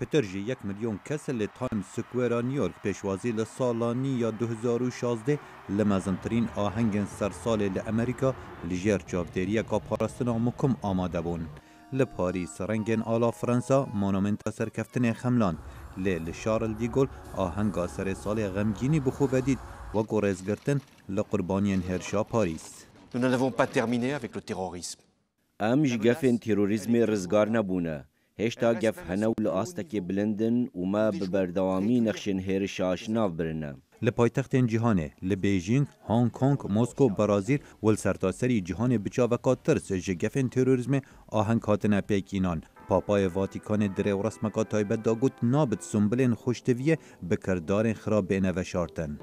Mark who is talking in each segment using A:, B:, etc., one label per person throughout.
A: پتر جی 1 میلیون کس لی تایم سکویر نیویورک پیشوازی لسالانی یا 2016 لمزنترین آهنگ سرسال لامریکا لجر چاودێریە کا پاراستنا مکم آماده بون. لپاریس رنگین آلا فرانسا مونومنتا سرکفتن خملان لشارل دیگول آهنگا سر سال غمگینی بخو بدید و گریزگرتن لقربانین هرشا پاریس.
B: Nous n'en avons pas terminé avec le terrorisme.
C: ام جگفن تروریزم رزگار نبونه. هشتا گف هنو لآستک بلندن و ما ببردوامی نخشن هرش آشناف برنه.
A: لپایتختین جهانه لبیجینگ، هانگ کونگ، مسکو، برازیل و سرتاسری جهان بچاوکا ترس جگفن تروریزم آهنگ هاتنه پیکینان. پاپای واتیکان دره و رسمکا تایبت دا گوت نابد سنبلین خوشتویه بکردارین خراب بینه و شارتن.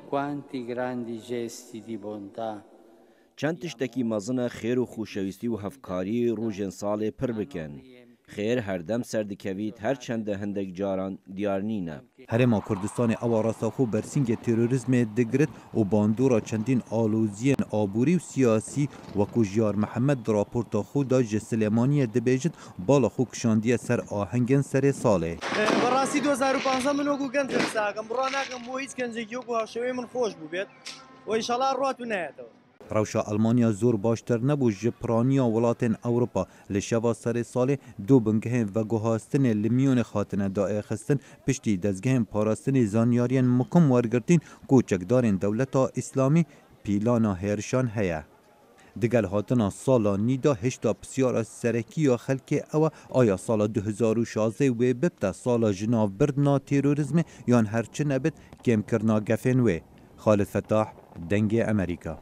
C: چند تشتکی مزنه خیر و خوشویستی و هفکاری روژن سال پر بکن. خیر هر دم سردکوید هر چند هندک جاران دیار نینه.
A: هرما کردستان اواراسا خو برسینگ تروریزم دگرت و باندورا چندین آلوزین آبوری و سیاسی و کجیار محمد راپورتا خو دا جسلیمانی دبیجت بالا خو کشاندیه سر آهنگن سر ساله.
D: براسی 2015 منو گو گند ساگم براناگم مو هیچ کنجیو گو هاشوی من خوش بوبید و انشالله رواتو نهتو.
A: روشا آلمانیا زور باشتر نبود جپرانیا ولاتن اوروپا لشوا سر سال دو بنگهن و گوهاستن لمیون خاتنه دائه خستن پشتی دزگهن پاراستن زانیارین مکم ورگرتین کوچکدارین دولتا اسلامی پیلانا هرشان هیا. دگل هاتنا سالا نیدا هشتا بسیار سرکی یا خلک او آیا سالا 2016 و ببتا سالا جناف بردنا تروریزم یان هرچه نبت کم کرنا گفن و خالد فتاح دنگ امریکا.